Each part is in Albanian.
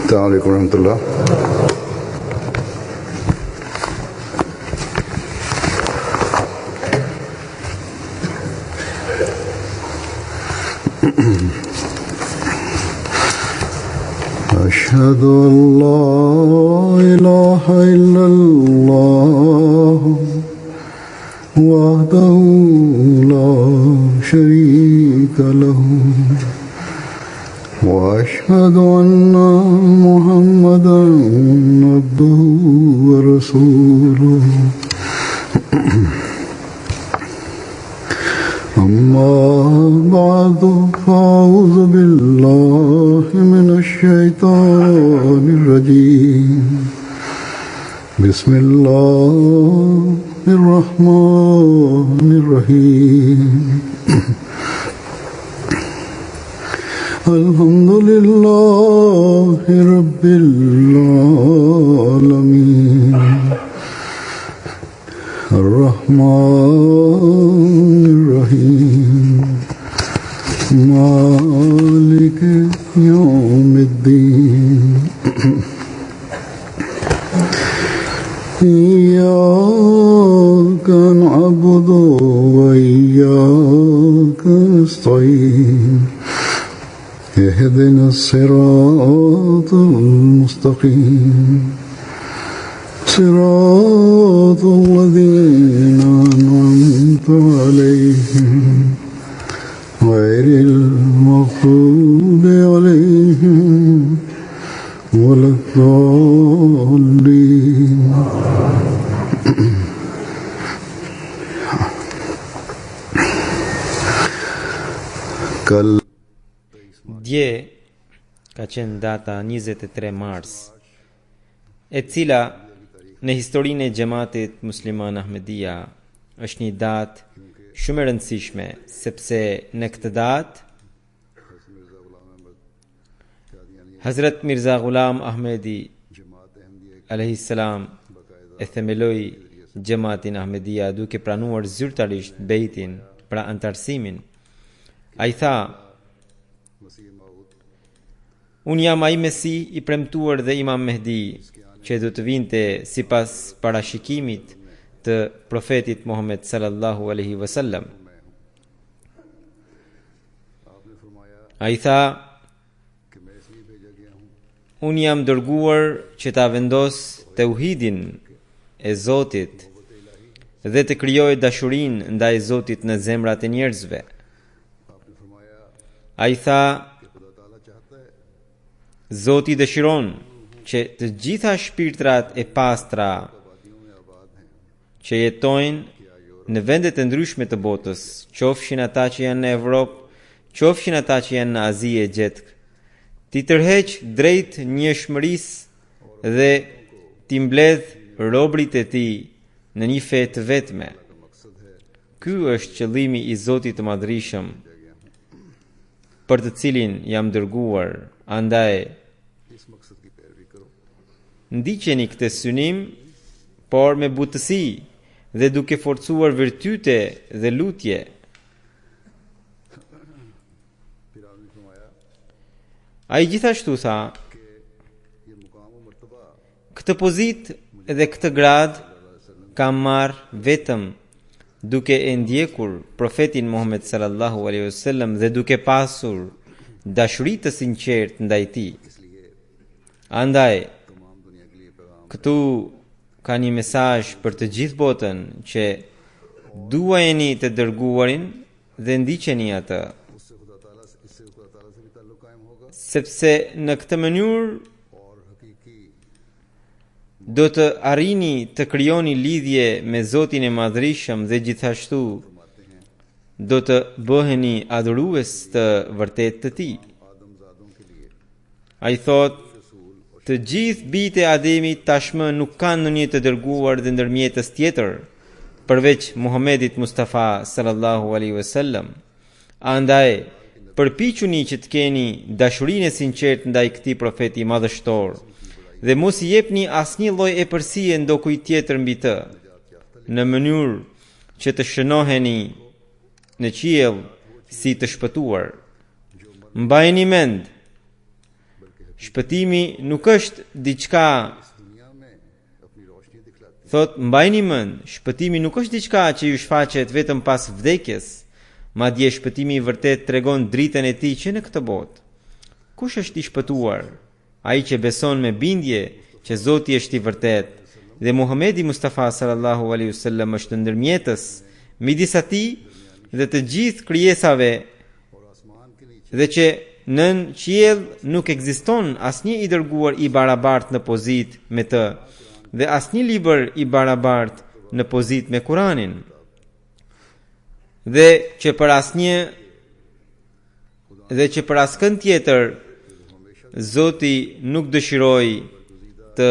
السلام عليكم ورحمة الله. أشهد أن لا إله إلا الله وحده لا شريك له وأشهد أن محمدا عبده ورسوله أما بعد فأعوذ بالله من الشيطان الرجيم بسم الله الرحمن الرحيم الحمد لله رب العالمين الرحمن الرحيم مالك يوم الدين إياك نعبد وإياك نستعين اهدنا الصراط المستقيم صراط الذين أنعمت عليهم غير المغضوب عليهم ولا الضالين. Dje ka qenë data 23 mars, e cila në historinë e xhamatit musliman Ahmedia është një datë shumë e rëndësishme, sepse në këtë datë Hazrat Mirza Ghulam Ahmedi alayhi salam e themeloi xhamatin Ahmedia duke pranuar zyrtarisht bejtin pra antarësimin. Ai tha: unë jam ai Mesi i premtuar dhe Imam Mehdi që do të vinte sipas parashikimit të profetit Muhammed sallallahu alaihi wasallam. Ai tha: unë jam dërguar që ta vendos tauhidin e Zotit dhe të krijoj dashurinë ndaj Zotit në zemrat e njerëzve. Ai tha: Zoti dëshiron që të gjitha shpirtrat e pastra që jetojnë në vendet e ndryshme të botës, qofshin ata që janë në Evropë, qofshin ata që janë në Azi e Gjetk, ti tërheq drejt njëshmërisë dhe ti mbledh robrit e ti në një fe të vetme. Ky është qëllimi i Zotit të Madhrishëm, për të cilin jam dërguar. Andaj ndiqeni këtë synim, por me butësi dhe duke forcuar virtyte dhe lutje. Ai gjithashtu tha: këtë pozitë dhe këtë grad kam marrë vetëm duke e ndjekur profetin Muhammed sallallahu alaihi wasallam dhe duke pasur dashuri të sinqertë ndaj tij. Andaj këtu ka një mesazh për të gjithë botën që duajeni të dërguarin dhe ndiqeni atë, sepse në këtë mënyrë do të arrini të krijoni lidhje me Zotin e Madhrishëm dhe gjithashtu do të bëheni adhurues të vërtet të tij. Ai thot: të gjithë bijtë e Ademit tashmë nuk kanë ndonjë të dërguar dhe ndërmjetës tjetër përveç Muhamedit Mustafa sallallahu alaihi wasallam. Andaj përpiquni që të keni dashurinë e sinqertë ndaj këtij profeti madhështor dhe mos i jepni asnjë lloj epërsie ndokujt tjetër mbi të, në mënyrë që të shënoheni në qiell si të shpëtuar. Mbajini mend, shpëtimi nuk është diçka, mbajini mend, shpëtimi nuk është diçka që ju shfaqet vetëm pas vdekjes, madje shpëtimi i vërtet tregon dritën e tij që në këtë botë. Kush është i shpëtuar? Ai që beson me bindje që Zoti është i vërtet dhe Muhamedi Mustafa sallallahu alaihi wasallam është ndërmjetës midis atij dhe të gjithë krijesave, dhe që nën qiell nuk ekziston asnjë i dërguar i barabartë në pozitë me të, dhe asnjë libër i barabartë në pozitë me Kur'anin, dhe që për askën tjetër Zoti nuk dëshiroi të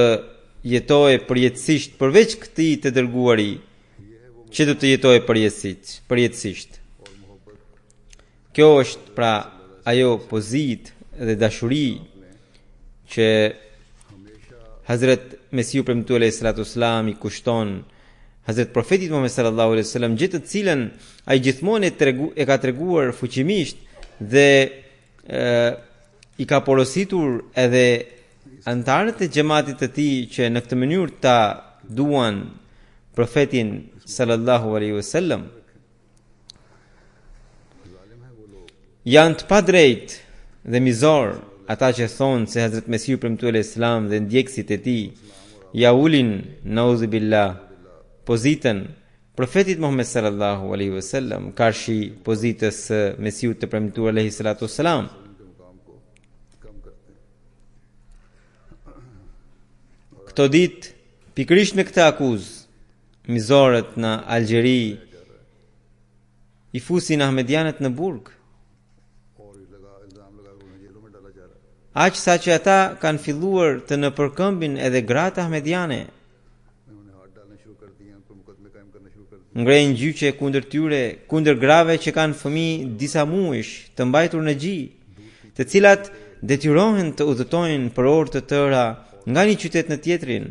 jetojë përjetësisht përveç këtij të dërguari që do të jetojë përjetësisht. Kjo është pra ajo pozitë dhe dashuri që Hazret Mesiu premtuar alayhi salatu wasalam i kushton Hazret Profetit Muhammed sallallahu alaihi wasallam, gjithë të cilën ai gjithmonë e ka treguar fuqimisht dhe i ka porositur edhe antarët e xhamatit të tij që në këtë mënyrë ta duan Profetin sallallahu alaihi wasallam. Janë të padrejt dhe mizor ata që thonë se Hazret Mesiu premtuar Islam dhe ndjekësit e tij ja ulin nauzu billah pozitën Profetit Muhammed sallallahu alaihi wasallam karshi pozitës së Mesiut të premtuar alaihi salatu wassalam. Këto ditë pikërisht me këtë akuzë mizorët në Algjeri i fusin ahmedianët në burg. Aq sa që ata kanë filluar të në përkëmbin edhe gratë ahmediane, ngrejnë gjyqe kundër tyre, kundër grave që kanë fëmijë disa muajsh të mbajtur në xhi, të cilat detyrohen të udhëtojnë për orë të tëra nga një qytet në tjetrin,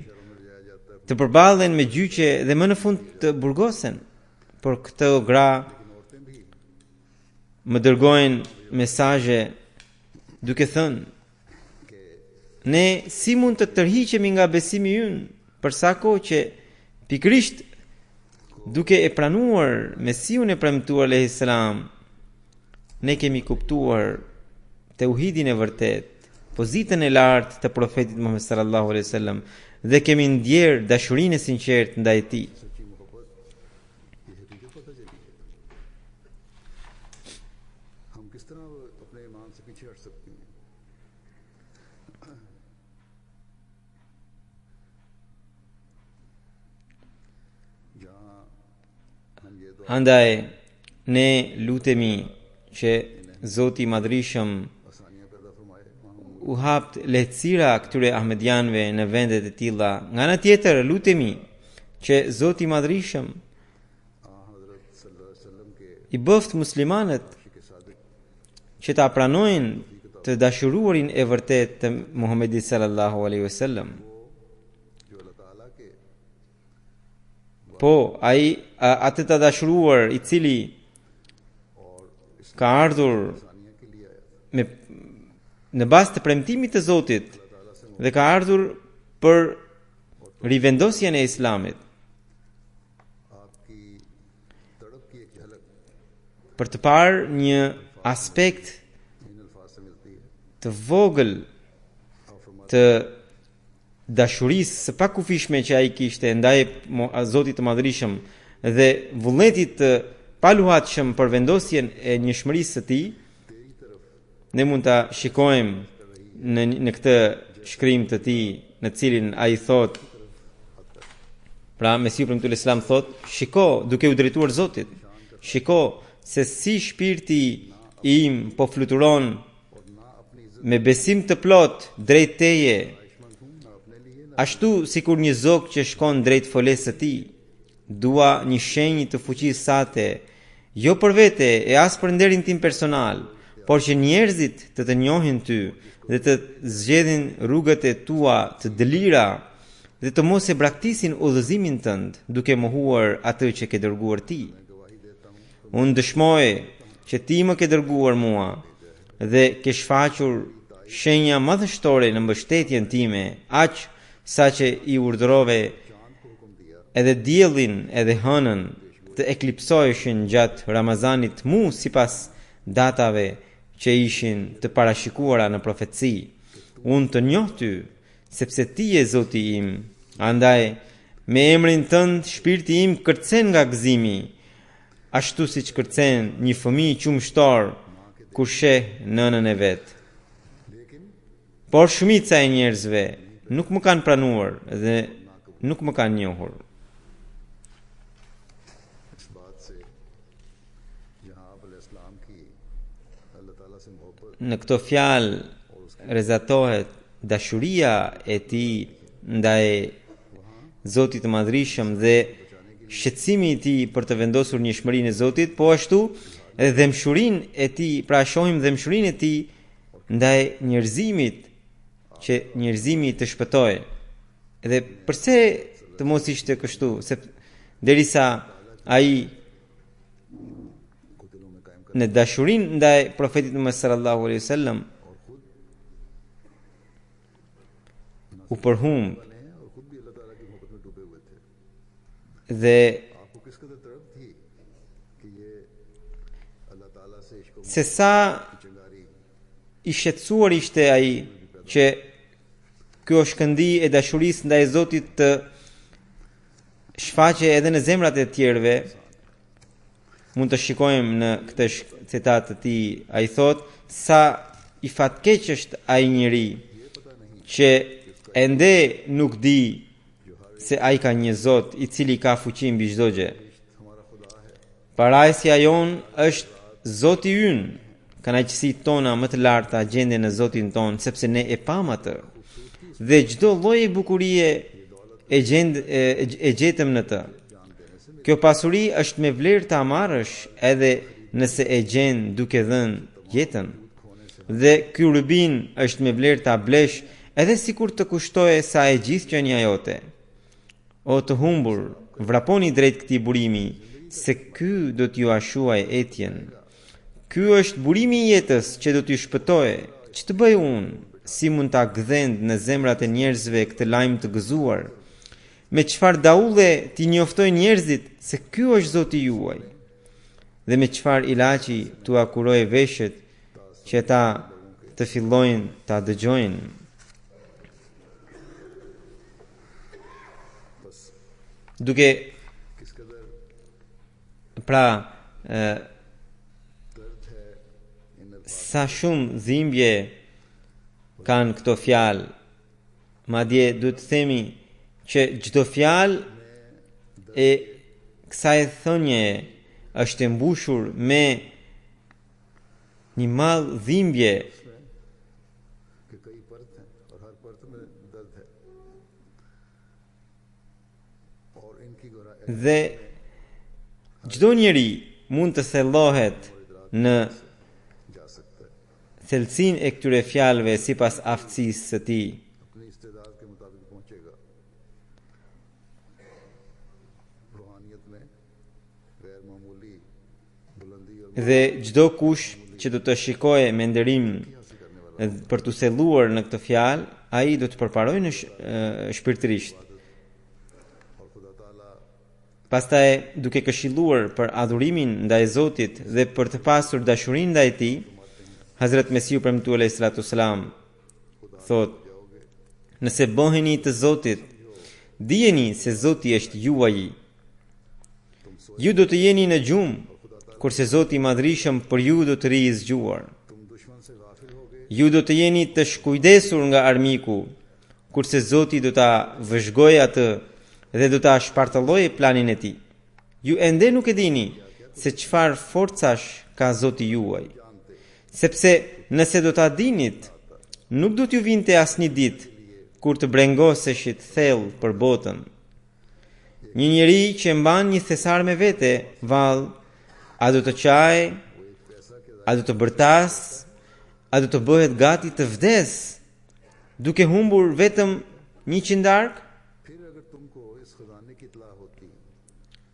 të përballen me gjyqe dhe më në fund të burgosen. Por këto gra më dërgojnë mesazhe duke thënë: ne si mund të tërhiqemi nga besimi ynë, për sa kohë që pikërisht duke e pranuar Mesiun e premtuar alayhis salam, ne kemi kuptuar tauhidin e vërtet, pozitën e lartë të Profetit Muhammed sallallahu alaihi wasallam dhe kemi ndjer dashurinë e sinqertë ndaj tij. Andaj ne lutemi që Zoti i Madhrishëm u hapt lehtësira këtyre ahmedianëve në vendet e tilla. Nga ana tjetër lutemi që Zoti i Madhrishëm i bëft muslimanët që ta pranojnë të dashuruarin e vërtet të Muhamedit sallallahu alaihi wasallam. Po, atë të dashuruar i cili ka ardhur në bazë të premtimit të Zotit dhe ka ardhur për rivendosjen e Islamit, për të parë një aspekt të vogël të dashurisë së pakufishme që ai kishte ndaj Zotit të Madhrishëm dhe vullnetit të paluhatshëm për vendosjen e njëshmërisë së tij, ne mund ta shikojmë në këtë shkrim të tij, në cilin ai thot, pra Mesiu premtuar Islam thot: shiko, duke u drejtuar Zotit, shiko se si shpirti im po fluturon me besim të plot drejt teje, ashtu sikur një zog që shkon drejt folesë së tij. Dua një shenjë të fuqisë sate, jo për vete e as për nderin tim personal, por që njerëzit të njohin ty dhe të zgjedhin rrugët e tua të dëlira dhe të mos e braktisin udhëzimin tënd, duke mohuar atë që ke dërguar ti. Unë dëshmoj që ti më ke dërguar mua dhe ke shfaqur shenja madhështore në mbështetjen time, aq sa që i urdhërove edhe diellin edhe hënën të eklipsoheshin gjatë Ramazanit mu sipas datave që ishin të parashikuara në profeci. Unë të njoh ty, sepse ti je Zoti im, andaj me emrin tënd shpirti im kërcen nga gëzimi, ashtu siç kërcen një fëmijë qumshtor kur sheh nënën e vet. Por shumica e njerëzve nuk më kanë pranuar dhe nuk më kanë njohur. इस बात से जहाँ आप अलैहिस्सलाम की अल्लाह ताला से मोहब्बत Në këto fjalë rezatohet dashuria e tij ndaj Zotit të Madhrishëm dhe shqetësimi i tij për të vendosur njëshmërinë e Zotit, po ashtu edhe dëmshurinë e tij, pra shohim dëmshurinë e tij ndaj njerëzimit, që njerëzimi të shpëtojë. Dhe pse të mos ishte kështu, se derisa ai në dashurinë ndaj profetit Muhammed sallallahu alaihi wasallam u përhumb dhe आपको किस कदर तड़प थी कि ये अल्लाह ताला से इश्क se sa चिंगारी i shqetësuar ishte ai që kjo shkëndi e dashurisë ndaj Zotit të shfaqe edhe në zemrat e tjerëve. Mund të shikojmë në këtë citat të tij, ai thot sa i fatkeq është ai njeri që ende nuk di se ai ka një Zot i cili ka fuqi mbi çdo gjë. Parajsja jon është Zoti ynë, kënaqësitë tona më të larta gjenden në Zotin ton, sepse ne e pam atë. Dhe çdo lloj bukurie e gjetëm në të. Kjo pasuri është me vlerë ta marrësh edhe nëse e gjen duke dhënë jetën. Dhe ky rubin është me vlerë ta blesh edhe sikur të kushtoje sa e gjithë qenia jote. O të humbur, vraponi drejt këtij burimi, se ky do t'ju ashuaj etjen. Ky është burimi i jetës që do t'ju shpëtojë. Ç'të bëj unë? Si mund ta gdhend në zemrat e njerëzve këtë lajm të gëzuar? Me çfarë daulle ti njoftoj njerëzit se ky është Zoti juaj? Dhe me çfarë ilaçi tu akuroj veshët që ta të fillojnë ta dëgjojnë? Duke pra sa shumë dhimbje kanë këto fjalë, madje duhet të themi që çdo fjalë e kësaj thënie është e mbushur me një mall dhimbje कि कई परत हैं और हर परत में दर्द है और इनकी गहराई dhe çdo njeri mund të thellohet në जा सकता है thelësinë e këtyre fjalëve sipas aftësisë së tij. अपनी इस्तेदाद के मुताबिक पहुंचेगा रूहानियत में गैर मामूली बुलंदी और Dhe çdo kush që do të shikojë me nderim për të thelluar në këtë fjalë, ai do të përparojë në shpirtërisht. और खुदा ताला Pastaj duke këshilluar për adhurimin ndaj Zotit dhe për të pasur dashurinë ndaj Tij, Hazrat Mesiu premtuar alayhi salatu wasalam thot: nëse bëheni të Zotit, dijeni se Zoti është juaji. Ju do të jeni në gjumë, kurse Zoti i Madhrishëm për ju do të rijë zgjuar. तुम दुश्मन से गाफिल हो गए Ju do të jeni të shkujdesur nga armiku, kurse Zoti do ta vëzhgojë atë dhe do ta shpartëllojë planin e tij. Ju ende nuk e dini se çfarë forcash ka Zoti juaj. Sepse nëse do ta dinit, nuk do t'ju vinte asnjë ditë kur të brengoseshit thellë për botën. Një njeri që mban një thesar me vete, vallë, a do të qaj, a do të bërtas, a do të bëhet gati të vdes, duke humbur vetëm 100 dark? फिर अगर तुमको इस खजाने की इतला होती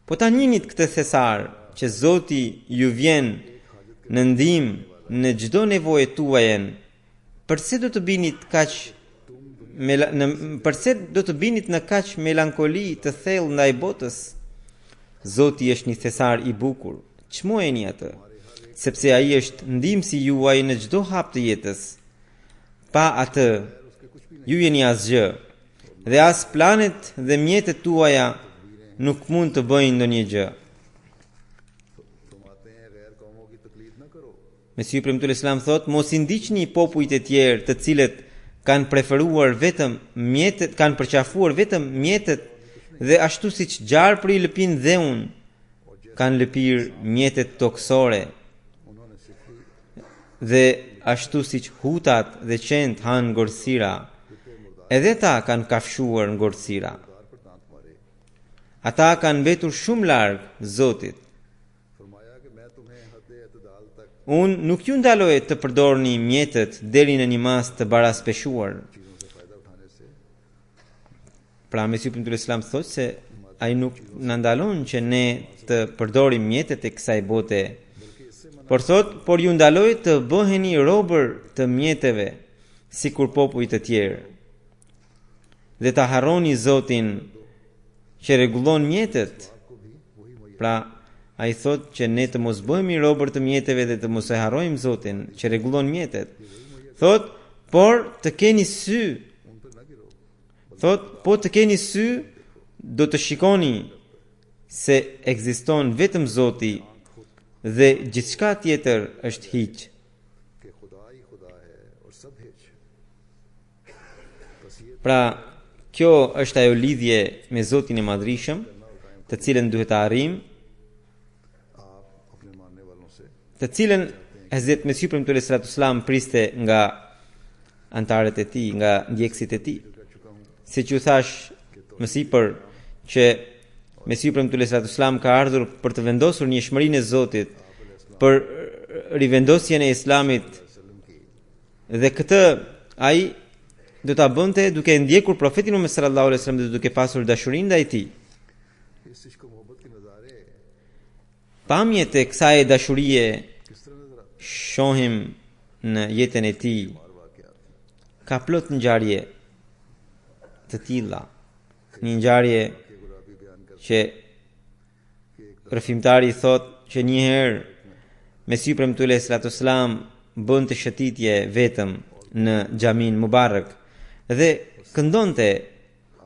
Po ta njinit këtë thesar që Zoti ju vjen në ndihmë në çdo nevojë tuajen, përse do të binit kaq përse do të binit në kaq melankoli të thellë ndaj botës? Zoti është një thesar i bukur. Çmojeni atë, sepse ai është ndihmësi juaj në çdo hap të jetës. Pa atë, ju jeni asgjë, dhe as planet dhe mjetet tuaja nuk mund të bëjnë ndonjë gjë. तुम आते हैं गैर कौमों की तकलीफ न करो। Mesiu premtuar Islam thot, mos i ndiqni popujt e tjerë, të cilët kanë preferuar vetëm mjetet, kanë përqafuar vetëm mjetet dhe ashtu siç gjarpri lëpin dheun, kanë lëpir mjetet toksore. Dhe ashtu siç hutat dhe qent han ngorësira, edhe ta kanë kafshuar ngorësira. Ata kanë mbetur shumë larg Zotit. फरमाया कि मैं तुम्हें हद एतदाल तक Unë nuk ju ndaloj të përdorni mjetet deri në një mas të baraspeshuar. चीजों से फायदा उठाने से Pra Mesiu premtuar Islam thotë se ai nuk na ndalon që ne të përdorim mjetet e kësaj bote, por thot, por ju ndaloj të bëheni robër të mjeteve, sikur popujt e tjerë, dhe ta harroni Zotin që rregullon mjetet. Pra ai thot që ne të mos bëhemi robër të mjeteve dhe të mos e harrojmë Zotin që rregullon mjetet. Thot, por të keni sy. Thot, po të keni sy, do të shikoni se ekziston vetëm Zoti dhe gjithçka tjetër është hiq. कि खुदा ही खुदा है और सब hitch. Pra, kjo është ajo lidhje me Zotin e Madhrishëm, të cilën duhet të arrijmë, आप अपने मानने वालों से të cilën Hazrat Mesiu premtuar sallallahu alaihi wasallam priste nga antarët e tij, nga ndjekësit e tij. Siç ju thash më sipër që Mesiu premtuar sallallahu alaihi wasallam ka ardhur për të vendosur njëshmërinë e Zotit, për rivendosjen e Islamit, dhe këtë ai do ta bënte duke ndjekur profetin Muhammed sallallahu alaihi wasallam dhe duke pasur dashurinë ndaj tij. इस इश्क और मोहब्बत के नज़ारे Pamjet e kësaj dashurie किस तरह नजर आते shohim në jetën e tij. हैं? वाकयात Ka plot ngjarje të tilla. Një ngjarje के गुलाबी बयान कर që rrëfimtari thot që një herë Mesiu premtuar sallallahu alaihi wasallam bënte shëtitje vetëm në xhamin Mubarak dhe këndonte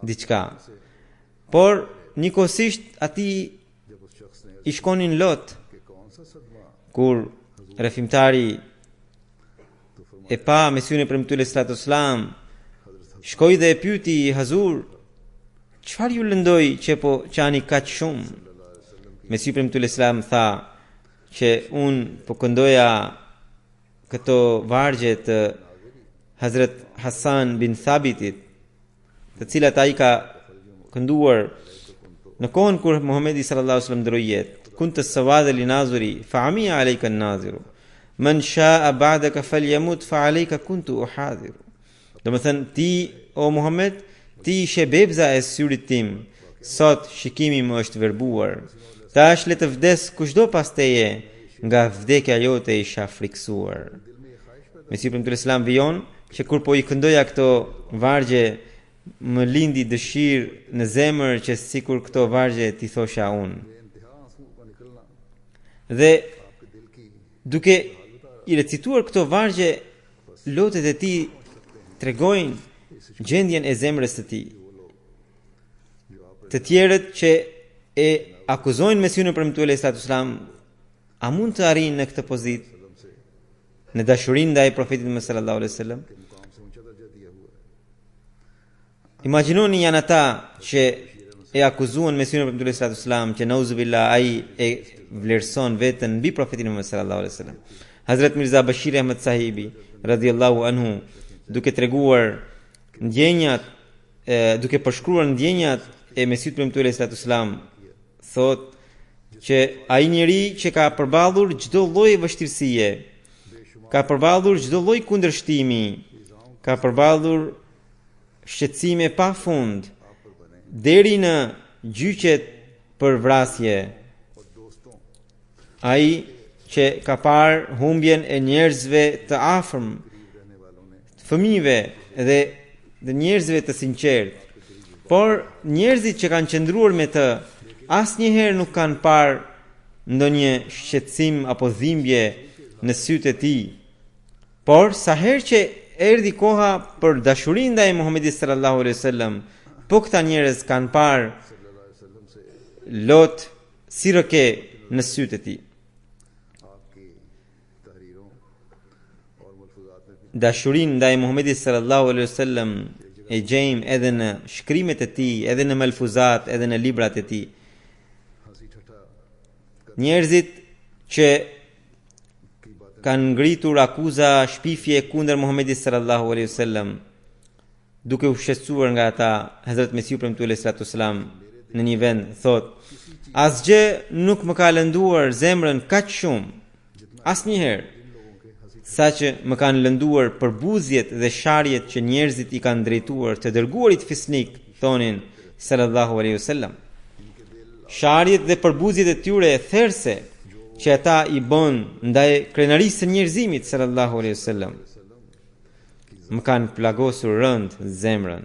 diçka. Por njëkohësisht atij जब उस शख्स ने i shkonin lot कि कौन सा सदमा kur rrëfimtari e pa Mesiun e premtuar sallallahu alaihi wasallam, shkoi dhe e pyeti Hazur, çfarë ju lëndoi që po qani kaq shumë? Mesiu premtuar Islam tha që un po këndoja këto vargje të Hazrat Hasan bin Thabitit, të cilat ai ka kënduar në kohën kur Muhamedi sallallahu alaihi wasallam ndroi jetë. Kunt as-sawad li naziri fa amiya alayka an-naziru man sha'a ba'daka falyamut fa alayka kuntu uhadiru. Domethënë ti o Muhammed, ti ishe bebza e syrit tim, sot shikimi më është verbuar. Tash le të vdes kushdo pas teje, nga vdekja jote isha friksuar. Mesiu premtuar Islam vijon që kur po i këndoja këto vargje, më lindi dëshirë në zemër që sikur këto vargje t'i thosha unë. इंतहा आंसू का निकलना Dhe आपके दिल की duke i recituar këto vargje, lotet e tij tregojnë gjendjen e zemrës së tij. Të tjerët që e akuzojnë Mesiun e premtuar sallallahu alaihi wasallam, a mund të arrijnë në këtë pozitë në dashurinë ndaj profetit Muhammed sallallahu alaihi wasallam? मुकाम से ऊंचा दर्जा दिया हुआ है। Imagjinoni janë ata që e akuzuan Mesiun e premtuar sallallahu alaihi wasallam që nauzubillah ai e vlerëson veten mbi profetin Muhammed sallallahu alaihi wasallam. Hazrat Mirza Bashir Ahmed Sahibi radhiyallahu anhu, duke treguar ndjenjat, duke përshkruar ndjenjat e Mesiut premtuar sallallahu alaihi wasallam, thot që ai njeri që ka përballur çdo lloj vështirësie, ka përballur çdo lloj kundërshtimi, ka përballur shqetësime pa fund, deri në gjyqet për vrasje, ai që ka parë humbjen e njerëzve të afërm, fëmijëve dhe njerëzve të sinqert. Por njerëzit që kanë qëndruar me të asnjëherë nuk kanë parë ndonjë shqetësim apo dhimbje në sytë e tij. Por sa herë që erdhi koha për dashurinë ndaj Muhamedit sallallahu alaihi wasallam, po këta njerëz kanë parë lot si rëke në sytë e tij. Dashurinë ndaj Muhamedit sallallahu alaihi wasallam e gjejmë edhe në shkrimet e tij, edhe në malfuzat, edhe në librat e tij. Njerëzit që kanë ngritur akuza shpifje kundër Muhamedit sallallahu alaihi wasallam, duke u shqetësuar nga ata, Hazrat Mesiu premtuar alayhi salatu wasalam në një vend thot: asgjë nuk më ka lënduar zemrën kaq shumë asnjëherë sa që më kanë lënduar përbuzjet dhe sharjet që njerëzit i kanë drejtuar të dërguarit fisnik, thonin sallallahu alaihi wasallam. Sharjet dhe përbuzjet e tyre therse që ata i bën ndaj krenarisë së njerëzimit sallallahu alaihi wasallam më kanë plagosur rënd zemrën.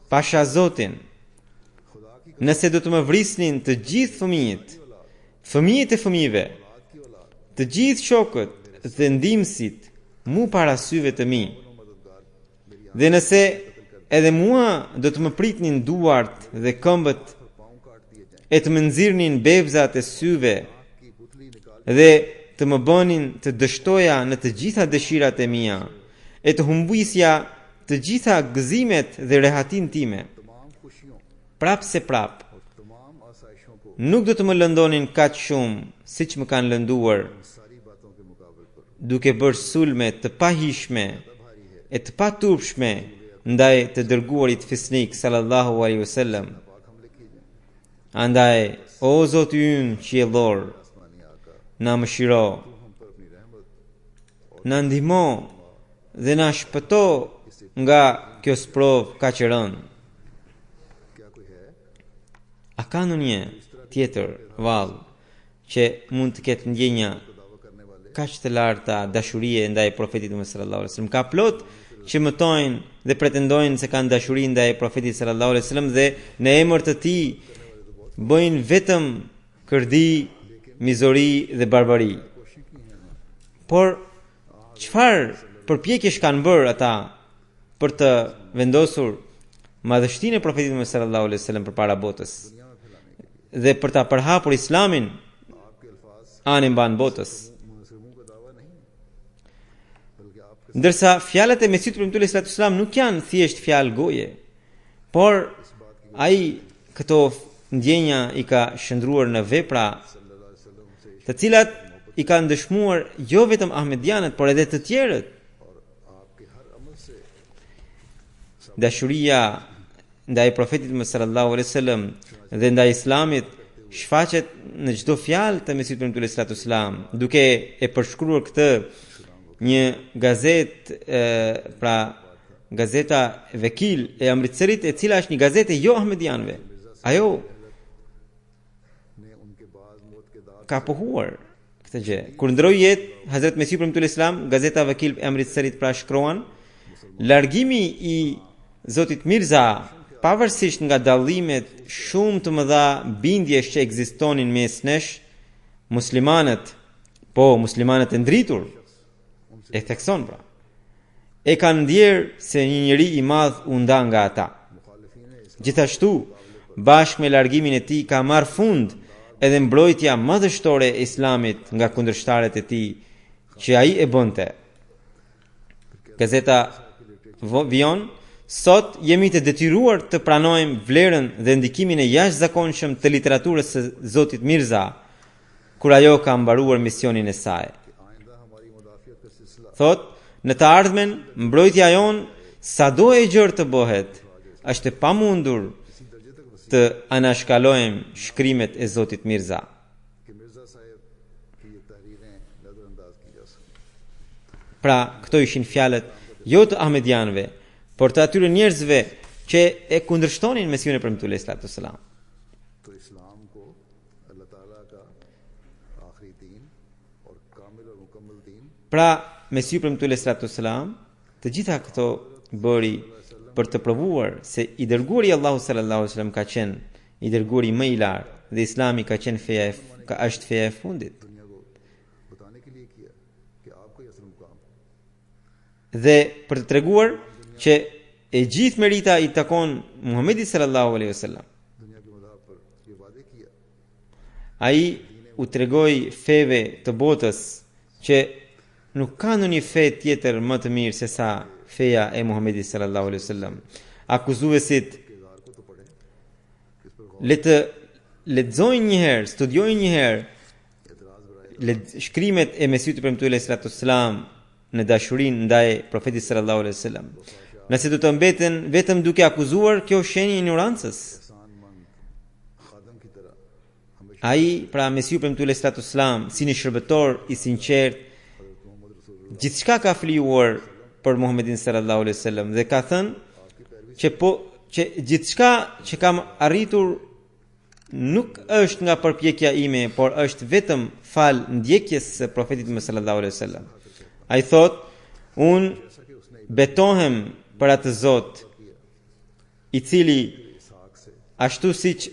Pasha Zotin, nëse do të më vrisnin të gjithë fëmijët e fëmijëve, të gjithë shokët dhe ndihmësit mu para syve të mi, dhe nëse edhe mua do të më pritnin duart dhe këmbët e të më nxirrnin bebzat e syve dhe të më bënin të dështoja në të gjitha dëshirat e mia e të humbisja të gjitha gëzimet dhe rehatin time, prap se prap nuk do të më lëndonin kaq shumë siç më kanë lënduar, duke bërë sulme të pahishme e të paturpshme ndaj të dërguarit fisnik sallallahu alaihi wasallam. Andaj, o Zoti ynë qiellor, na mëshiro, na ndihmo dhe na shpëto nga kjo sprovë kaq e rëndë. A ka ndonjë tjetër vallë që mund të ketë ndjenja kaq të larta dashurie ndaj profetit Muhammed sallallahu alaihi wasallam? Ka plot që mëtojnë dhe pretendojnë se kanë dashuri ndaj profetit sallallahu alaihi wasallam dhe në emër të tij bëjnë vetëm kërdi, mizori dhe barbari. Por çfarë përpjekjesh kanë bërë ata për të vendosur madhështinë e profetit Muhammed sallallahu alaihi wasallam përpara botës dhe për ta përhapur islamin anë mban botës? Ndërsa fjalët e Mesihut premtuar alayhi salatu wasalam nuk janë thjesht fjalë goje, por ai këto ndjenja i ka shndruar në vepra, të cilat i kanë dëshmuar jo vetëm ahmedianët, por edhe të tjerët. Dashuria ndaj profetit sallallahu alaihi wasallam dhe ndaj islamit shfaqet në çdo fjalë të Mesihut premtuar alayhi salatu wasalam, duke e përshkruar këtë një gazetë, gazeta Vekil e Amritserit, e cila është një gazetë jo ahmedianëve. Ajo ka pohuar këtë gjë. Kur ndroi jetë Hazrat Mesihu premtuar Islam, gazeta Vekil e Amritserit pra shkruan: largimi i Zotit Mirza, pavarësisht nga dallimet shumë të mëdha bindjesh që ekzistonin mes nesh, muslimanët e ndritur, e thekson pra, e kanë ndjerë se një njeri i madh u nda nga ata. Gjithashtu, bashkë me largimin e tij ka marrë fund edhe mbrojtja më dështore e islamit nga kundërshtarët e tij që ai e bënte. Gazeta Vion: sot jemi të detyruar të pranojmë vlerën dhe ndikimin e jashtëzakonshëm të literaturës së Zotit Mirza kur ajo ka mbaruar misionin e saj. Thot, në të ardhmen, mbrojtja jon, sado e gjerë të bëhet, është e pamundur të anashkalojmë shkrimet e Zotit Mirza. Pra, këto ishin fjalët jo të ahmedianëve, por të atyre njerëzve që e kundërshtonin Mesihun e premtuar alayhi salatu wasalam. आखिरी दीन और कामिल और मुकम्मल दीन Pra Mesiu premtuar salatu selam, të gjitha këto bëri për të provuar se i dërguari Allahu sallallahu alaihi wasallam ka qenë i dërguari më i lartë dhe Islami ka qenë është feja e fundit. दुनिया को बताने के लिए किया कि आपका ये असल मुकाम Dhe për të treguar që e gjithë merita i takon Muhamedit sallallahu alaihi wasallam. दुनिया के मदाह पर ये वादे किया Ai u tregoi feve të botës që nuk ka ndonjë fe tjetër më të mirë se sa feja e Muhamedit sallallahu alaihi wasallam. Akuzuesit किरदार को तो पढ़े इस पर le të lexojnë një herë, studiojnë një herë shkrimet e Mesiut të premtuar sallallahu alaihi wasallam në dashurinë ndaj profetit sallallahu alaihi wasallam. Nëse do të mbeten vetëm duke akuzuar, kjo është shenjë e ignorancës. एहसानमंद खादम की तरह हमेशा Ai, pra Mesiu premtuar sallallahu alaihi wasallam, si një shërbëtor i sinqert, Mohammad रसूल gjithçka ka flijuar për Muhamedit sallallahu alaihi wasallam dhe ka thënë që gjithçka që kam arritur nuk është nga përpjekja ime, por është vetëm fal ndjekjes së profetit më sallallahu alaihi wasallam. Ai thot, unë betohem për atë Zot i cili ashtu siç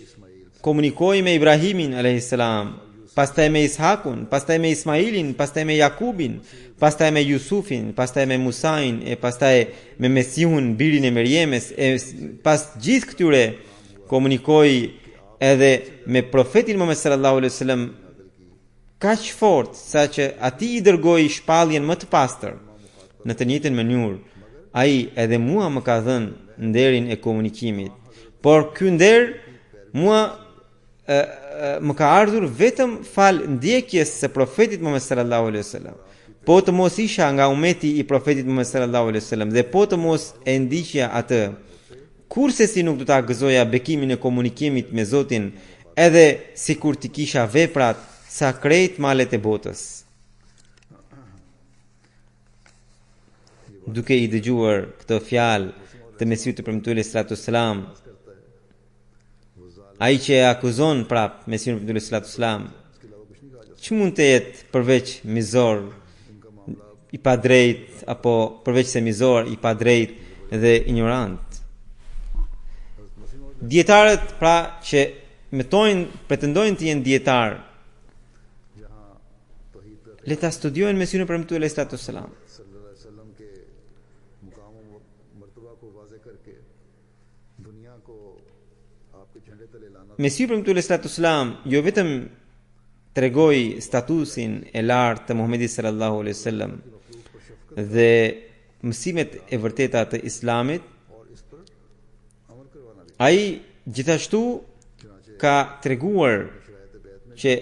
komunikoi me Ibrahimin alayhis salam, pastaj me Ishakun, pastaj me Ismailin, pastaj me Jakubin, pastaj me Jusufin, pastaj me Musain e pastaj me Mesihun, birin e Merjemes, e pas gjithë këtyre komunikoi edhe me profetin Muhammed sallallahu alaihi wasallam kaq fort saqë ati i dërgoi shpalljen më të pastër. Në të njëjtën mënyrë, ai edhe mua më ka dhënë nderin e komunikimit. Por ky nder mua më ka ardhur vetëm fal ndjekjes së profetit Muhammed sallallahu alaihi wasallam. Po të mos isha nga umeti i profetit Muhammed sallallahu alaihi wasallam dhe po të mos e ndiqja atë, kurse si nuk do ta gëzoja bekimin e komunikimit me Zotin, edhe sikur t'i kisha veprat sa krejt malet e botës. Duke i dëgjuar këtë fjalë të Mesiut të premtuar sallallahu alaihi wasallam, ai që e akuzon prap Mesiun të premtuar sallallahu alaihi wasallam, ç'mund të jetë përveç mizor i padrejt apo përveç se mizor i padrejt dhe ignorant. Dietarët pra që pretendojnë të jenë dietar, जहाँ तौहीद पर le ta studiojnë Mesiun e premtuar sallallahu alaihi wasallam. सल्लल्लाहु अलैहि वसल्लम के मुकाम और मर्तबा को वाज़े करके दुनिया को आपके झंडे तले लाना Mesiu premtuar sallallahu alaihi wasallam jo vetëm tregoi statusin e lartë të Muhamedit sallallahu alaihi wasallam dhe mësimet e vërteta të Islamit, और इस पर अमल करवाना भी ai gjithashtu ka treguar që ये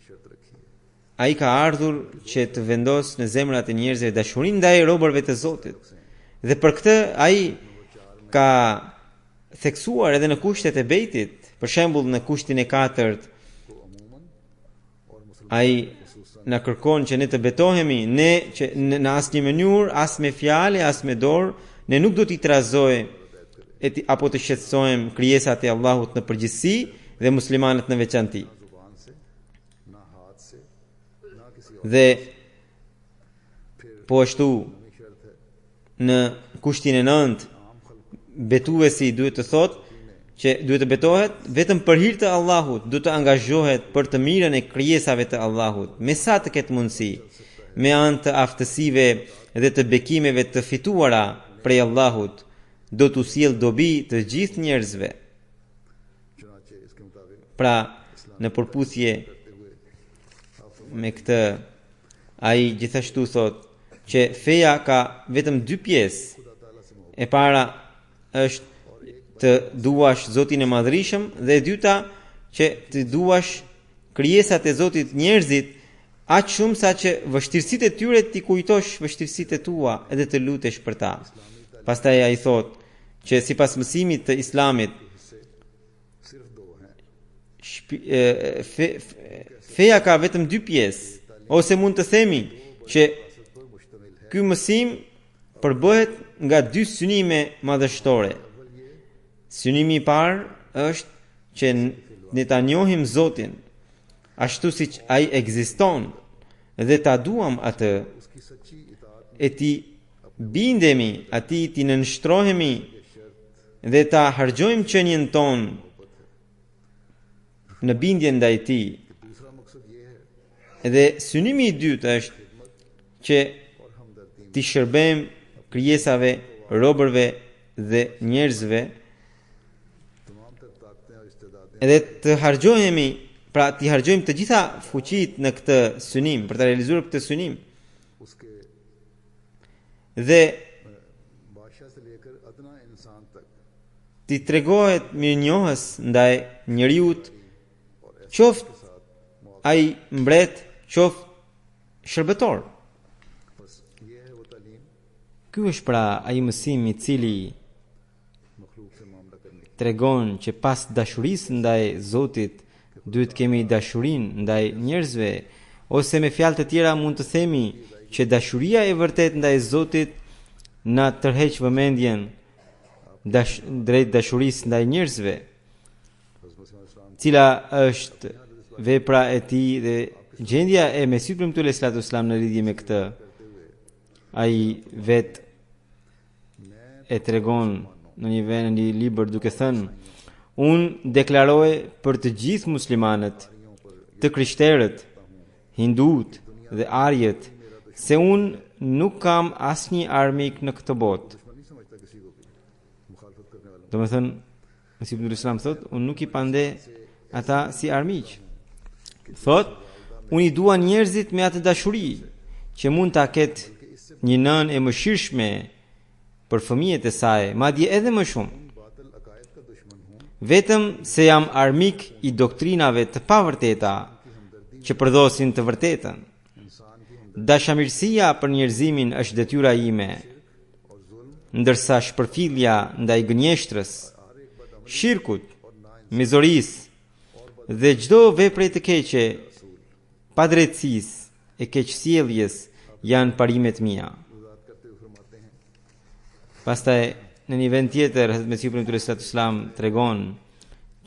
शर्त रखी है ai ka ardhur që të vendosë në zemrat e njerëzve dashurinë ndaj robërve të Zotit. Dhe për këtë ai ka theksuar edhe në kushtet e bejtit, për shembull në kushtin e 4, ai na kërkon që ne të betohemi, ne që në asnjë mënyrë, as me fjalë, as me dorë, ne nuk do t'i trazojmë apo të shqetësojmë krijesat e Allahut në përgjithësi dhe muslimanët në veçanti. ना जुबान से ना हाथ से ना किसी और Dhe po ashtu की शर्त है në kushtin e 9, betuesi duhet të thotë që duhet të betohet vetëm për hir të Allahut, duhet të angazhohet për të mirën e krijesave të Allahut, me sa të ketë mundësi, me anë të aftësive dhe të bekimeve të fituara prej Allahut, do t'u sjell dobi të gjithë njerëzve. चुनाचे इसके मुताबिक Pra, në përputhje me këtë, ai gjithashtu thotë që feja ka vetëm 2 pjesë. E para është të duash Zotin e Madhrishëm dhe e dyta që të duash krijesat e Zotit, njerëzit, aq shumë sa që vështirësitë e tyre ti kujtosh vështirësitë e tua edhe të lutesh për ta. Pastaj ai thotë që sipas mësimit të Islamit सिर्फ दो हैं feja ka vetëm 2 pjesë, ose mund të themi që पर मुश्तमिल है ky mësim përbëhet nga 2 synime madhështore. Synimi i parë është që ne ta njohim Zotin ashtu siç ai ekziston dhe ta duam atë, उसकी सच्ची इताअत e ti bindemi, ati ti nënshtrohemi dhe ta hargjojmë qenien ton në bindje ndaj ti. दूसरा मकसद ये है Dhe synimi i dytë është që और हमदर्दी ti shërbejmë krijesave, robërve dhe njerëzve, तमाम तर ताकतें और इस्तेदादें edhe të hargjohemi, pra ti hargjojmë të gjitha fuqitë në këtë synim, për të realizuar këtë synim. उसके Dhe बादशाह से लेकर अदना इंसान तक ti tregohet mirënjohës ndaj njeriut, qoftë ai mbret, qoftë shërbetor. बस ये है वो तालीम Ky është pra ai mësim i cili मखलूक से मामला करने की tregon që pas dashurisë ndaj Zotit duhet kemi dashurinë ndaj njerëzve, ose me fjalë të tjera mund të themi që dashuria e vërtet ndaj Zotit na tërheq vëmendjen drejt dashurisë ndaj njerëzve, cila është vepra e tij dhe gjendja e Mesihut premtuar sallallahu alaihi wasallam në lidhje me këtë. Ai vet e tregon në një vend, në një libër, duke thënë: unë deklaroj për të gjithë muslimanët, të krishterët, hindut dhe arjet, se unë nuk kam asnjë armik në këtë botë. दुश्मन नहीं समझता किसी को भी मुखालफत करने वाला Do me thënë, Mesihut premtuar sallallahu thot, unë nuk i pande ata si armiq. Thot, unë i dua njerëzit me atë dashuri që mund ta ketë një nën e mëshirshme për fëmijët e saj, madje edhe më shumë. बातिल अकायद का दुश्मन हूँ Vetëm se jam armik i doktrinave të pavërteta që përdosin të vërtetën. इंसान की हमदर्दी Dashamirësia për njerëzimin është detyra ime, और जुल्म ndërsa shpërfillja ndaj gënjeshtrës, shirkut, mizorisë dhe çdo vepre të keqe, padrejtësisë e keqsjelljes janë parimet mia. वजाहत करते हुए फरमाते हैं Pastaj në një vend tjetër Hazrat Mesih premtuar sallallahu alaihi wasallam tregon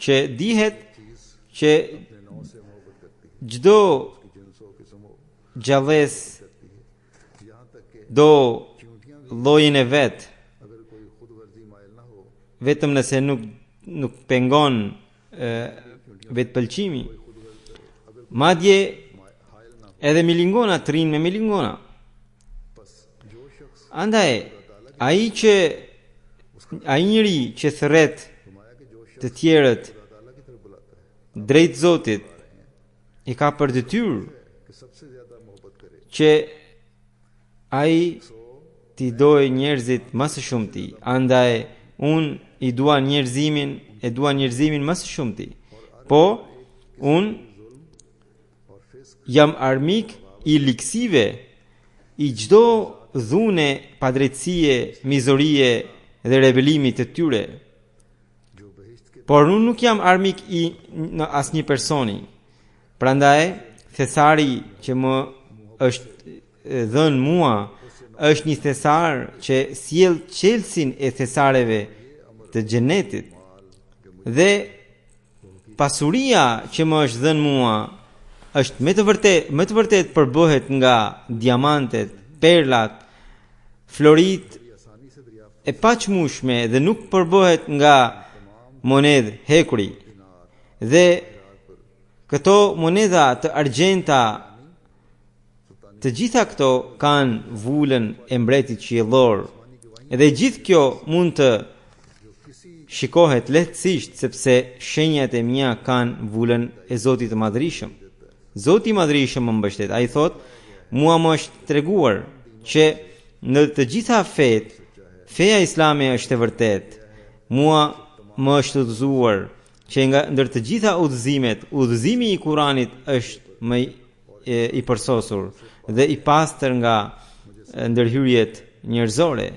që dihet që अपने नौ से मोहब्बत करती है çdo कि जिनसों के समो gjallës यहाँ तक कि do llojin e vet, अगर कोई खुद वर्जी मायल ना हो vetëm nëse nuk pengon vetpëlqimi. Madje हायल ना edhe milingona të rinë me milingona. बस जो शख्स Andaj ai njeri që thret फरमाया कि जो शख्स të tjerët खुदा ताला की तरफ बुलाता है drejt Zotit, i ka për detyrë कि सबसे ज्यादा मोहब्बत करे që ai t'i doj njerëzit më së shumti. Andaj unë i dua njerëzimin më së shumti. Po unë jam armik i liksive, i çdo dhune, padrejtësie, mizorie dhe rebelimit të tyre. जो बहिश्त के Por unë nuk jam armik i në asnjë personi. Prandaj, thesari që më është dhënë mua është një thesar që sjell qelsin e thesareve të xhenetit. Dhe pasuria që më është dhënë mua është me të vërtet përbëhet nga diamantet, perlat, florit e paqmueshme dhe nuk përbëhet nga monedë hekuri. Dhe këto monedha të argjenta, të gjitha këto kanë vullën e mbretit qiellor. Edhe gjithë kjo mund të shikohet lehtësisht sepse shenjat e mia kanë vullën e Zotit të Madhërisëm. Zoti i Madhërisëm më mbështet. Ai thot, mua më është treguar që në të gjitha feja islame është e vërtet. Mua më është udhëzuar që nga ndër të gjitha udhëzimet, udhëzimi i Kuranit është më i përsosur dhe i pastër nga ndërhyrjet njerëzore.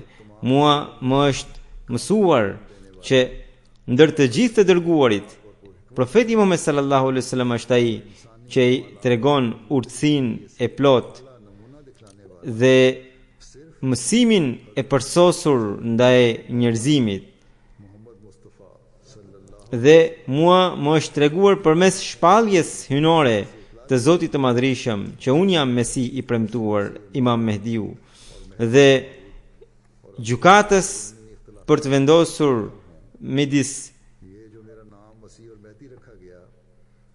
Mua më është mësuar që ndër të gjithë të dërguarit, profeti Muhammed sallallahu alaihi wasallam është ai që i tregon urtësinë e plot dhe mësimin e përsosur ndaj njerëzimit. Dhe mua më është treguar përmes shpalljes hynore të Zotit të Madhrishëm që unë jam Mesi i premtuar, Imam Mehdiu, dhe gjykatës për të vendosur midis ये जो मेरा नाम वसी और महदी रखा गया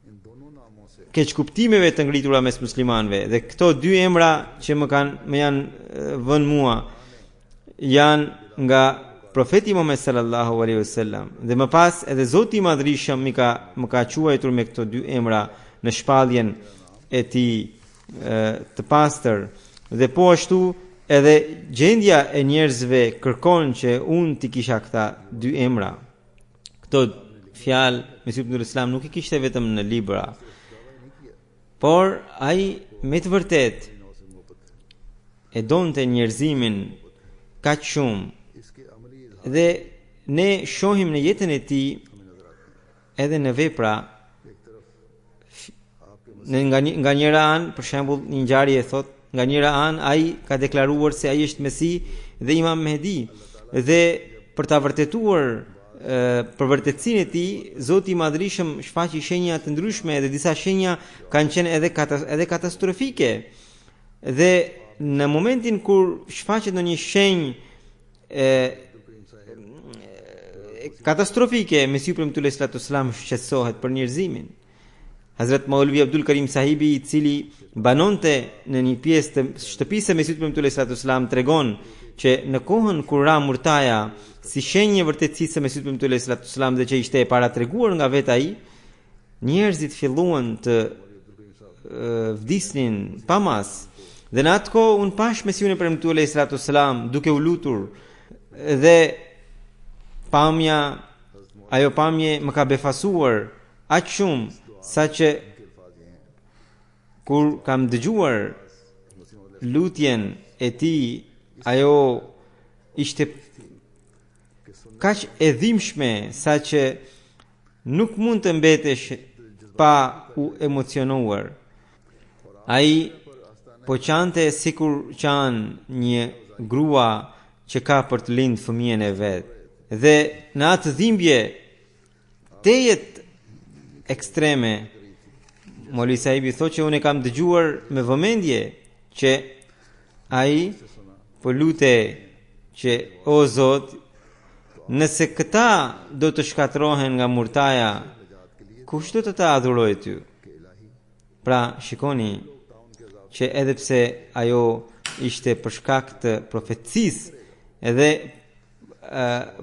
इन दोनों नामों से keqkuptimeve të ngritura mes muslimanëve, dhe këto dy emra që më janë vënë mua janë nga profeti Muhammed sallallahu alaihi wasallam, dhe më pas edhe Zoti i Madhrishëm më ka quajtur me këto dy emra në shpalljen e tij të pastër, dhe po ashtu edhe gjendja e njerëzve kërkon që unë t'i kisha këta dy emra. Këto fjalë Mesih ibn Islam nuk I kishte vetëm në libra, por ai me të vërtet e donte njerëzimin kaq shumë, इसके अमली dhe ne shohim në jetën e tij edhe në vepra. Nga njëra anë, për shembull, një ngjarje thot, nga njëra anë ai ka deklaruar se ai është Mesi dhe Imam Mehdi, dhe për ta vërtetuar për vërtetësinë e tij, Zoti I Madhrishëm shfaqi shenja të ndryshme, dhe disa shenja kanë qenë edhe katastrofike. Dhe në momentin kur shfaqet ndonjë shenjë katastrofike, Mesiu premtuar sallallahu alaihi wasallam shqetësohet për njerëzimin. Hazrat Maulvi Abdul Karim Sahibi, I cili banonte në një pjesë të shtëpisë së Mesiut premtuar sallallahu alaihi wasallam, tregon që në kohën kur ra murtaja si shenjë vërtetësisë së Mesiut premtuar sallallahu alaihi wasallam dhe që ishte e paratreguar nga vetë ai, njerëzit filluan të vdisnin pa mas. Dhe në atë kohë unë pash Mesiun e premtuar sallallahu alaihi wasallam duke u lutur, dhe ajo pamje më ka befasuar aq shumë sa që kur kam dëgjuar lutjen e tij, ajo ishte kaq e dhimbshme sa që nuk mund të mbetesh pa u emocionuar. Ai po qante sikur qan një grua që ka për të lindë fëmijën e vet, dhe në atë dhimbje tejet ekstreme, Maulvi Sahibi thotë që unë kam dëgjuar me vëmendje që ai po lutej që o Zot, nëse këta do të shkatërrohen nga murtaja, kush do të ta adhurojë ty? Pra shikoni që edhe pse ajo ishte për shkak të profecisë, edhe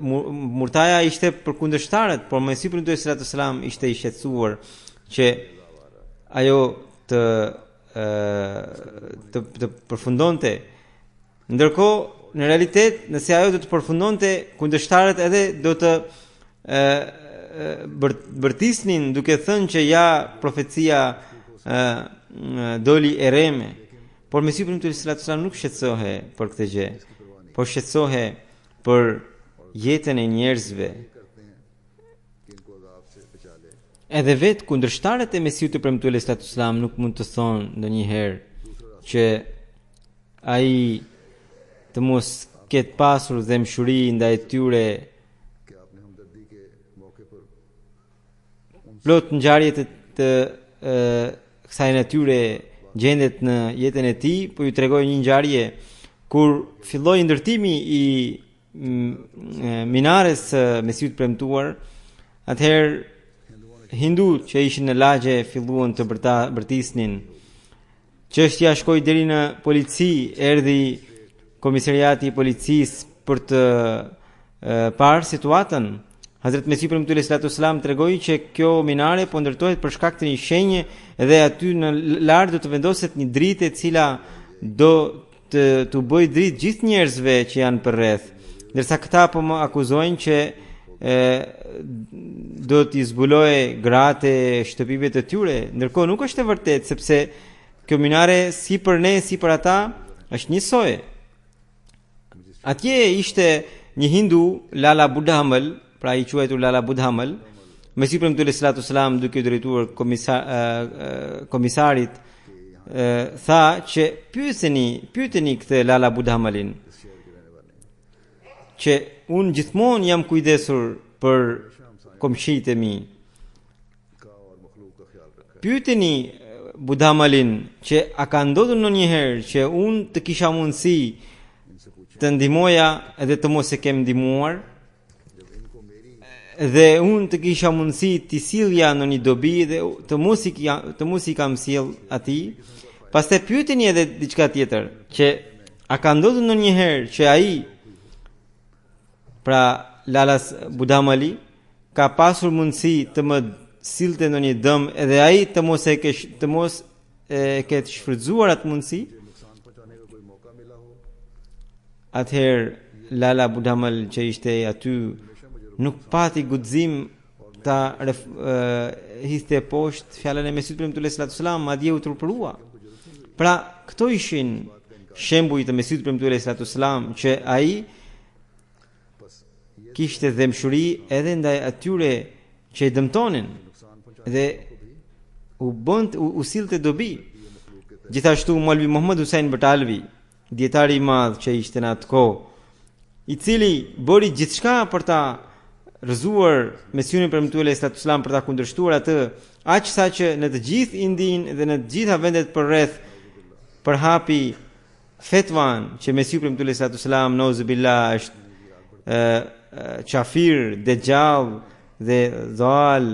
murtaja ishte për kundërshtarët, por Mesiu premtuar sallallahu alaihi wasallam ishte I shqetësuar që ajo të përfundonte. Ndërkohë, në realitet, nëse ajo do të përfundonte, kundërshtarët edhe do të bërtisnin duke thënë që ja profecia doli e reme. Por Mesiu premtuar sallallahu alaihi wasallam nuk shqetësohe për këtë gjë, por shqetësohe për jetën e njerëzve. Edhe vetë kundërshtarët e Mesiut të premtuar sallallahu alaihi wasallam nuk mund të thonë ndonjëherë që ai të mos ketë pasur dëmshuri ndaj tyre. Plot ngjarje të kësaj natyre gjendet në jetën e tij, po ju tregoj një ngjarje kur filloi ndërtimi I minares së Mesiut premtuar. Atëherë hindut që ishin në lagje filluan të bërtisnin. Çështja shkoi deri në polici, erdhi komisariati I policisë për të parë situatën. Hazrat Mesiu premtuar sallallahu alaihi wasallam tregoi që kjo minare po ndërtohet për shkak të një shenje, dhe aty në lart do të vendoset një dritë e cila do të bëjë dritë gjithë njerëzve që janë përreth. Ndërsa këta po më akuzojnë që do t'i zbulojë gratë shtëpive të tyre. Ndërkohë nuk është e vërtetë, sepse kjo minare si për ne si për ata është njësoj. Atje ishte një hindu, Lala Budhamal, pra I quajtur Lala Budhamal. Mesiu premtuar sallallahu alaihi wasallam duke drejtuar komisarit tha që pyeteni këtë Lala Budhamalin që unë gjithmonë jam kujdesur për komshit e mi. Pyeteni Budamalin që a ka ndodhur ndonjëherë që unë të kisha mundësi të ndihmoja edhe të mos e kem ndihmuar, dhe unë të kisha mundësi të sillja në një dobi dhe të mos i kam sjell atij. Pastaj pyeteni edhe diçka tjetër, që a ka ndodhur ndonjëherë që ai, pra Lalas Budamali, ka pasur mundësi të më sillte në një dëm edhe ai të mos e ketë shfrytzuar atë mundësi? Atëherë Lala Budamal që ishte aty nuk pati guxim ta histe poshtë fjalën e Mesihut premtuar sallallahu alaihi wasallam, madje u turpërua. Pra këto ishin shembuj të Mesihut premtuar sallallahu alaihi wasallam që ai kishte dëmshuri edhe ndaj atyre që i dëmtonin dhe u sillte dobi. Gjithashtu Maulvi Muhammad Hussein Batalvi, dietari i madh që ishte në atë kohë, i cili bëri gjithçka për ta rrëzuar Mesihun premtuar sallallahu alaihi wasallam, për ta kundërshtuar atë, aq sa që në të gjithë Indin dhe në të gjitha vendet përreth përhapi fetvan që Mesihu premtuar sallallahu alaihi wasallam nauzubillah është qafir, dejjal dhe dhal,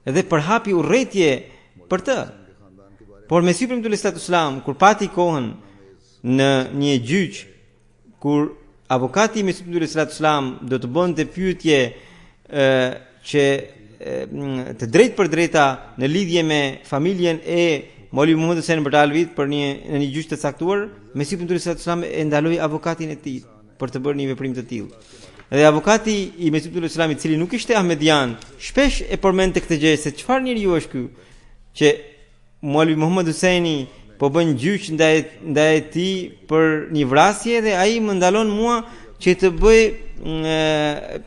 edhe përhapi urrëtie për të. Por Mesihu premtuar sallallahu alaihi wasallam kur pati kohën në një gjyq kur avokati i Mesihut sallallahu alaihi wasallam do të bënte pyetje që të drejtë për drejta në lidhje me familjen e Maulvi Muhammad Hussein Batalvit për në një gjyq të caktuar, Mesihu sallallahu alaihi wasallam e ndaloi avokatin e tij për të bërë një veprim të tillë. Dhe avokati i Mesihut sallallahu alaihi wasallam, i cili nuk ishte ahmedian, shpesh e përmendte këtë gjë, se çfarë njeriu është ky që Maulvi Muhammad Husseini po bën gjyq ndaj tij për një vrasje dhe ai më ndalon mua që të bëj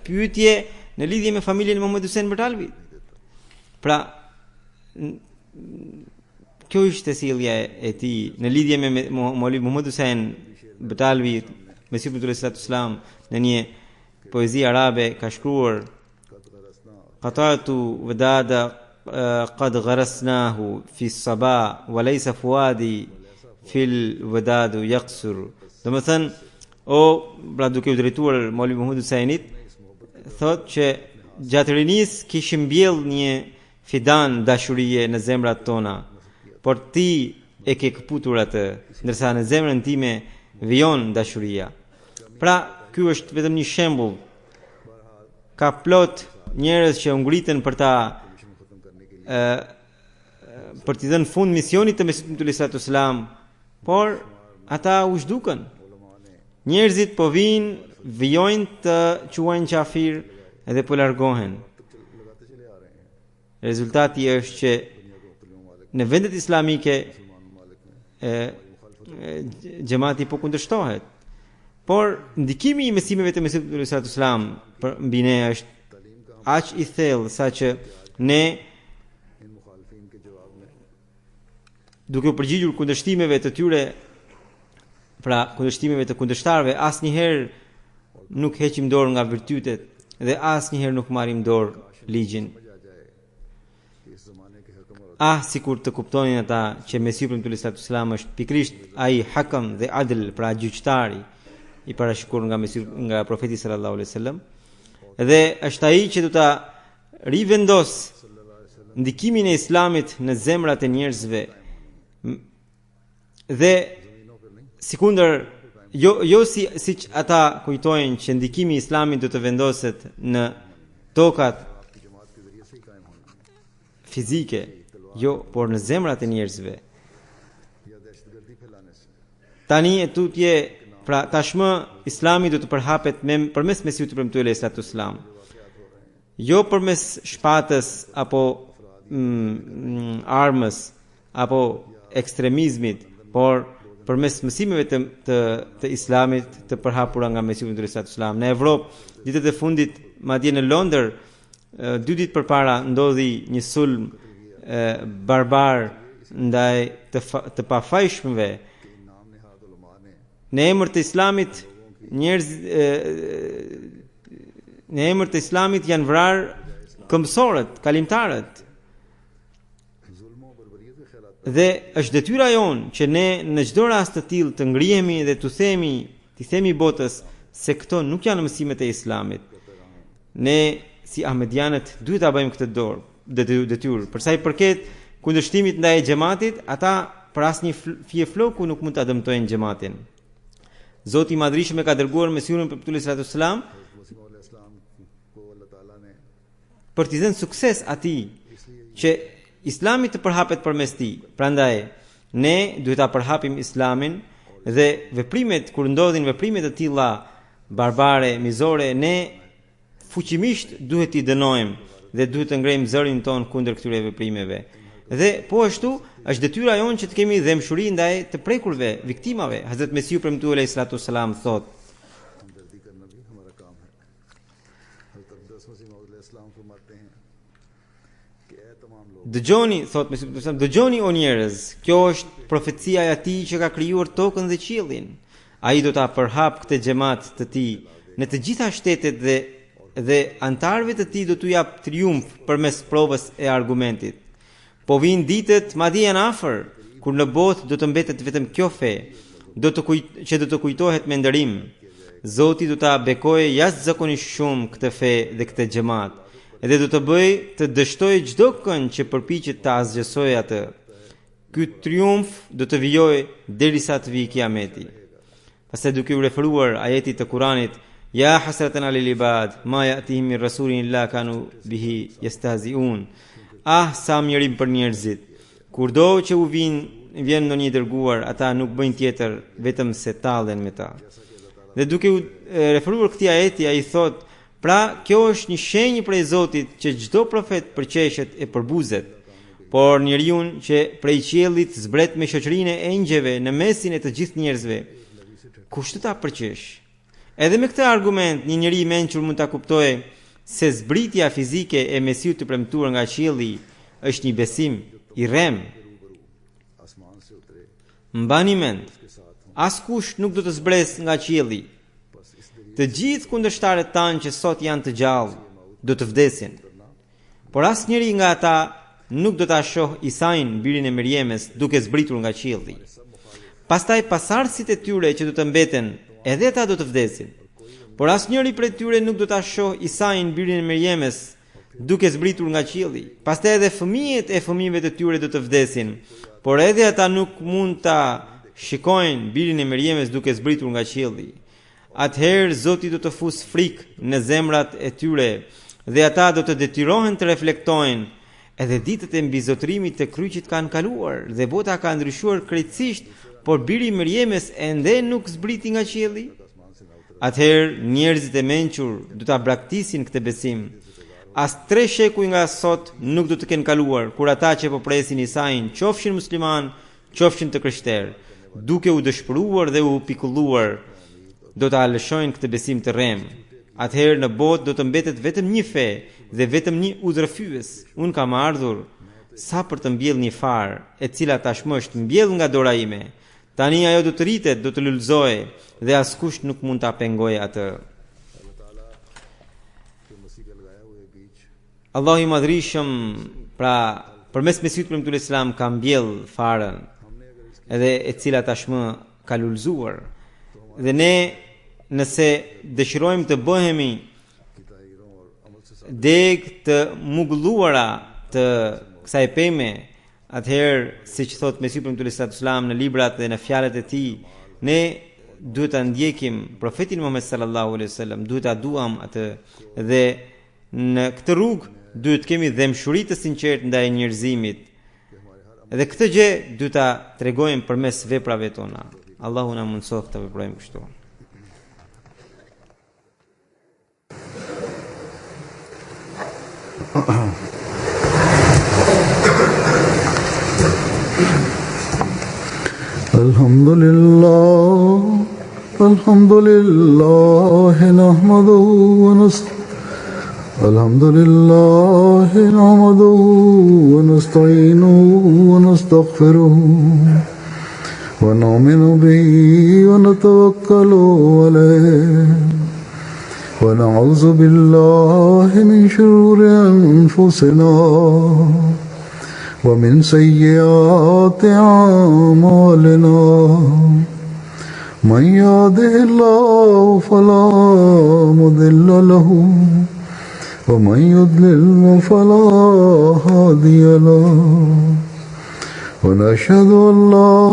pyetje në lidhje me familjen e Muhammad Hussein Batalvit. Pra kjo ishte sjellja e tij në lidhje me Maulvi Muhammad Hussein Batalvi. Mesihu sallallahu alaihi wasallam në një poezi arabe ka shkruar: Qata'tu wadada qad gharasnahu fi as-sabah wa laysa fuadi fil wadadu yaqsur. Domethënë, pra duke u drejtuar Maulvi Muhammad Husseinit, thotë që gjatë rinis kishim mbjell një fidan dashurie në zemrat tona, por ti e ke kaputur atë, ndërsa në zemrën time vijon dashuria. Pra, ky është vetëm një shembull. Ka plot njerëz që u ngritën për t'i dhënë fund misionit të Mesihut sallallahu alaihi wasallam, por ata u zhdukën. Njerëzit po vinë, vijojnë të quajnë qafir edhe po largohen. Rezultati është që në vendet islamike xhamati po kundërshtohet. Por ndikimi i mësimeve të Mesihut sallallahu alaihi wasallam mbi ne është aq i thellë saqë ne, duke u përgjigjur kundërshtimeve të tyre, pra kundërshtimeve të kundërshtarëve, asnjëherë nuk heqim dorë nga virtytet dhe asnjëherë nuk marrim dorë ligjin. Sikur të kuptonin ata që Mesihu sallallahu alaihi wasallam është pikërisht ai hakam dhe adl, pra gjyqtari i parashikuar nga profeti sallallahu alaihi wasallam, dhe është ai që do ta rivendos ndikimin e islamit në zemrat e njerëzve. Dhe sikundër jo siç ata kujtojnë që ndikimi i islamit do të vendoset në tokat fizike, jo, por në zemrat e njerëzve. Tani e tutje, pra tashmë islami do të përhapet përmes Mesihut të premtuar sallallahu alaihi wasallam, jo përmes shpatës apo armës apo ekstremizmit, por përmes mësimeve të islamit të përhapura nga Mesihu sallallahu alaihi wasallam. Në Evropë, ditët e fundit, madje në Londër, 2 ditë përpara ndodhi një sulm barbar ndaj të pafajshmëve. Në emër të islamit, në emër të islamit janë vrarë këmbësorët, kalimtarët. Dhe është detyra jonë që ne në çdo rast të tillë të ngrihemi dhe të themi botës se këto nuk janë mësimet e Islamit. Ne si ahmedianët duhet ta bëjmë këtë detyrë. Për sa i përket kundërshtimit ndaj xhamatit, ata për asnjë fije floku nuk mund ta dëmtojnë xhamatin. Zoti i Madhërisht e ka dërguar Mesiurin për sallallahu alaihi wasallam për t'i dhënë sukses atij që Islami të përhapet përmes tij. Prandaj ne duhet ta përhapim Islamin dhe veprimet kur ndodhin veprime të tilla barbare, mizore, ne fuqimisht duhet t'i dënojmë dhe duhet të ngrejmë zërin ton kundër këtyre veprimeve. Dhe po ashtu është detyra jonë që të kemi dëmshuri ndaj të prekurve, viktimave. Hazrat Mesiu premtuar alayhi salatu wasalam thotë: Dëgjoni, thot Mesiu, dëgjoni o njerëz, kjo është profecia e atij që ka krijuar tokën dhe qiellin. Ai do ta përhap këtë xhamat të tij në të gjitha shtetet dhe antarëve të tij do t'u jap triumf përmes provës e argumentit. Po vinë ditët, madje janë afër, kur në botë do të mbetet vetëm kjo fe, që do të kujtohet me nderim. Zoti do ta bekojë jashtëzakonisht shumë këtë fe dhe këtë xhamat, dhe do të bëj të dështoj çdo kënd që përpiqet ta asgjësojë atë. Ky triumf do të vijojë derisa të vijë Kiameti. Pastaj duke u referuar ajetit të Kuranit: Ya hasratan alil ibad ma ya'tihim min rasulin illa kanu bihi yastahzi'un. Sa mjerim për njerëzit. Kurdo që vjen ndonjë dërguar, ata nuk bëjnë tjetër vetëm se tallen me ta. Dhe duke u referuar këtij ajeti, ai thotë: pra, kjo është një shenjë prej Zotit që çdo profet përqeshet e përbuzet, por njeriu që prej qiellit zbret me shoqërinë e engjëve në mesin e të gjithë njerëzve, kush të ta përqesh? Edhe me këtë argument, një njeri i mençur mund ta kuptojë se zbritja fizike e Mesiut të premtuar nga qielli është një besim i rrem. Mbani mend, askush nuk do të zbresë nga qielli. Të gjithë kundërshtarët tanë që sot janë të gjallë do të vdesin. Por asnjëri nga ata nuk do ta shoh Isain, birin e Meriemës, duke zbritur nga qielli. Pastaj pasardhësit e tyre që do të mbeten, edhe ata do të vdesin. Por asnjëri prej tyre nuk do ta shoh Isain, birin e Meriemës, duke zbritur nga qielli. Pastaj edhe fëmijët e fëmijëve të tyre do të vdesin, por edhe ata nuk mund ta shikojnë birin e Meriemës duke zbritur nga qielli. Atëherë Zoti do të fusë frikë në zemrat e tyre dhe ata do të detyrohen të reflektojnë. Edhe ditët e mbizotrimit të kryqit kanë kaluar dhe bota ka ndryshuar krejtësisht, por biri i Meriemës ende nuk zbriti nga qielli. Atëherë njerëzit e mençur do ta braktisin këtë besim. As 3 shekuj nga sot nuk do të kenë kaluar kur ata që po presin Isain, qofshin musliman, qofshin të krishterë, duke u dëshpëruar dhe u pikulluar, do ta lëshojnë këtë besim të rrem. Atëherë në botë do të mbetet vetëm një fe dhe vetëm një udhërfyes. Unë kam ardhur sa për të mbjellë një farë, e cila tashmë është mbjellë nga dora ime. Tani ajo do të rritet, do të lulëzojë dhe askush nuk mund ta pengojë atë. Allahu i Madhrishëm, pra përmes Mesiut premtuar Islam ka mbjell farën, edhe e cila tashmë ka lulëzuar. Dhe ne nëse dëshirojmë të bëhemi deg të mugulluara të kësaj peme, atëherë, siç thot Mesiu premtuar Islam në librat dhe në fjalët e tij, ne duhet ta ndjekim profetin Muhammed sallallahu alaihi wasallam, duhet ta duam atë dhe në këtë rrugë duhet kemi dëmshuri të sinqertë ndaj njerëzimit. Dhe këtë gjë duhet ta tregojmë përmes veprave tona. Allahu na mundësoft të veprojmë kështu. Alhamdulillah nahmaduhu wa nasta'inuhu wa nastaghfiruh wa nu'minu bihi wa natawakkalu alayhi wa na'udzu billahi min shururi anfusina ومن سيئات أعمالنا من يهده الله فلا مضل له ومن يضلل فلا هادي له ونشهد أن لا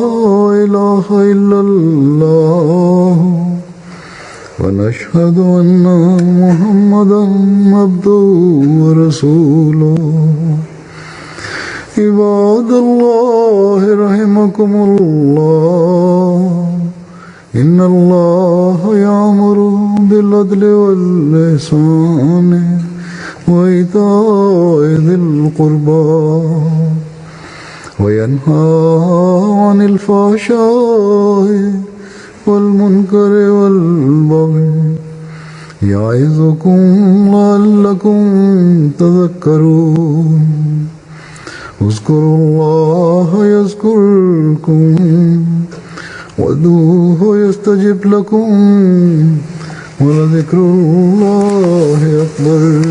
إله إلا الله ونشهد أن محمدا عبده ورسوله عباد الله رحمكم الله إن الله يأمر بالعدل والإحسان وإيتاء ذي القربى وينهى عن الفحشاء والمنكر والبغي يعظكم لعلكم تذكرون اذكروا الله يذكركم وادعوه يستجب لكم ولذكر الله أكبر